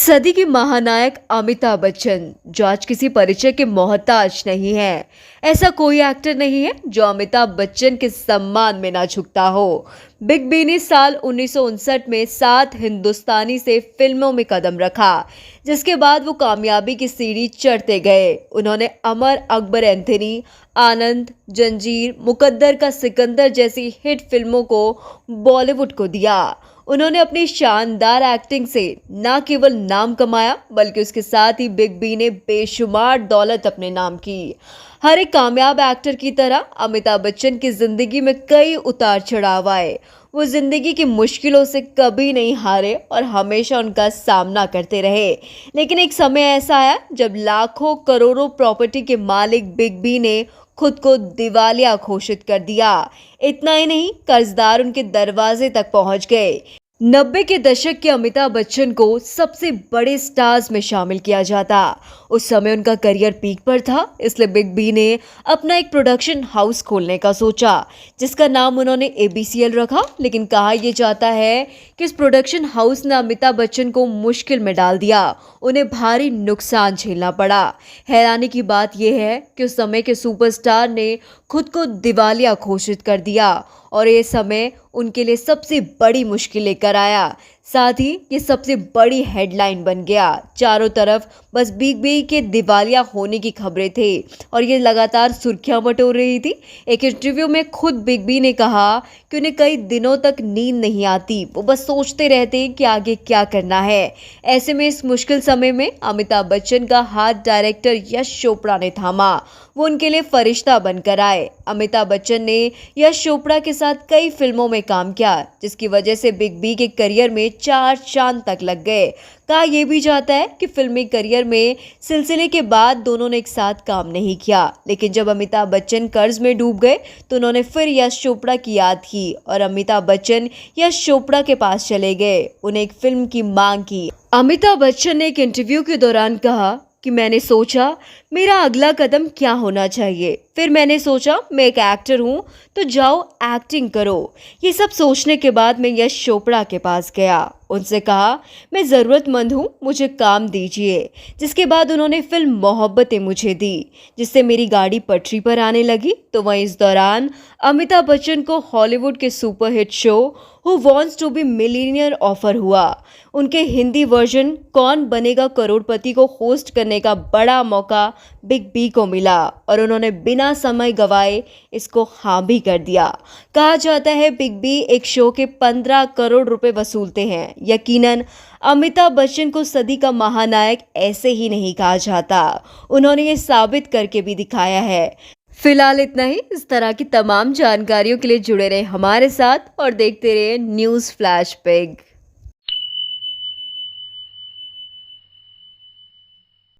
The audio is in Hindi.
सदी के महानायक अमिताभ बच्चन जो आज किसी परिचय के मोहताज नहीं है। ऐसा कोई एक्टर नहीं है जो अमिताभ बच्चन के सम्मान में ना झुकता हो। बिग बी ने साल 1959 में 7 हिंदुस्तानी से फिल्मों में कदम रखा, जिसके बाद वो कामयाबी की सीढ़ी चढ़ते गए। उन्होंने अमर, अकबर एंथनी, आनंद, जंजीर, मुकद्दर का सिकंदर जैसी हिट फिल्मों को बॉलीवुड को दिया। उन्होंने अपनी शानदार एक्टिंग से न केवल नाम कमाया, बल्कि उसके साथ ही बिग बी ने बेशुमार दौलत अपने नाम की। हर एक कामयाब एक्टर की तरह अमिताभ बच्चन की जिंदगी में कई उतार चढ़ाव आए। वो जिंदगी की मुश्किलों से कभी नहीं हारे और हमेशा उनका सामना करते रहे। लेकिन एक समय ऐसा आया जब लाखों करोड़ों प्रॉपर्टी के मालिक बिग बी ने खुद को दिवालिया घोषित कर दिया। इतना ही नहीं, कर्जदार उनके दरवाजे तक पहुंच गए। 90 के दशक के अमिताभ बच्चन को सबसे बड़े स्टार्स में शामिल किया जाता। उस समय उनका करियर पीक पर था, इसलिए बिग बी ने अपना एक प्रोडक्शन हाउस खोलने का सोचा, जिसका नाम उन्होंने ABCL रखा। लेकिन कहा यह जाता है कि इस प्रोडक्शन हाउस ने अमिताभ बच्चन को मुश्किल में डाल दिया। उन्हें भारी नुकसान झेलना पड़ा। हैरानी की बात यह है कि उस समय के सुपरस्टार ने खुद को दिवालिया घोषित कर दिया और ये समय उनके लिए सबसे बड़ी मुश्किल लेकर आया। साथ ही ये सबसे बड़ी हेडलाइन बन गया। चारों तरफ बस बिग बी के दिवालिया होने की खबरें थे और ये लगातार सुर्खियां बटोर रही थी। एक इंटरव्यू में खुद बिग बी ने कहा कि उन्हें कई दिनों तक नींद नहीं आती, वो बस सोचते रहते हैं कि आगे क्या करना है। ऐसे में इस मुश्किल समय में अमिताभ बच्चन का हाथ डायरेक्टर यश चोपड़ा ने थामा। वो उनके लिए फरिश्ता बनकर आए। अमिताभ बच्चन ने यश चोपड़ा के साथ कई फिल्मों में काम किया, जिसकी वजह से बिग बी के करियर में 4 चांद तक लग गए। कहा यह भी जाता है कि फिल्मी करियर में सिलसिले के बाद दोनों ने एक साथ काम नहीं किया। लेकिन जब अमिताभ बच्चन कर्ज में डूब गए तो उन्होंने फिर यश चोपड़ा की याद की और अमिताभ बच्चन यश चोपड़ा के पास चले गए, उन्हें एक फिल्म की मांग की। अमिताभ बच्चन ने एक इंटरव्यू के दौरान कहा कि मैंने सोचा मेरा अगला कदम क्या होना चाहिए। फिर मैंने सोचा मैं एक एक्टर हूँ तो जाओ एक्टिंग करो। ये सब सोचने के बाद मैं यश चोपड़ा के पास गया, उनसे कहा मैं ज़रूरतमंद हूँ, मुझे काम दीजिए। जिसके बाद उन्होंने फिल्म मोहब्बतें मुझे दी, जिससे मेरी गाड़ी पटरी पर आने लगी। तो वहीं इस दौरान अमिताभ बच्चन को हॉलीवुड के superhit show who wants to be millionaire offer हुआ। उनके हिंदी वर्जन कौन बनेगा करोड़पति को होस्ट करने का बड़ा मौका बिग बी को मिला और उन्होंने बिना समय गवाए इसको हाँ भी कर दिया। कहा जाता है बिग बी एक शो के 15 करोड़ रुपए वसूलते हैं। यकीनन अमिताभ बच्चन को सदी का महानायक ऐसे ही नहीं कहा जाता, उन्होंने ये साबित करके भी दिखाया है। फिलहाल इतना ही। इस तरह की तमाम जानकारियों के लिए जुड़े रहे हमारे साथ और देखते रहे न्यूज़ फ्लैश बिग।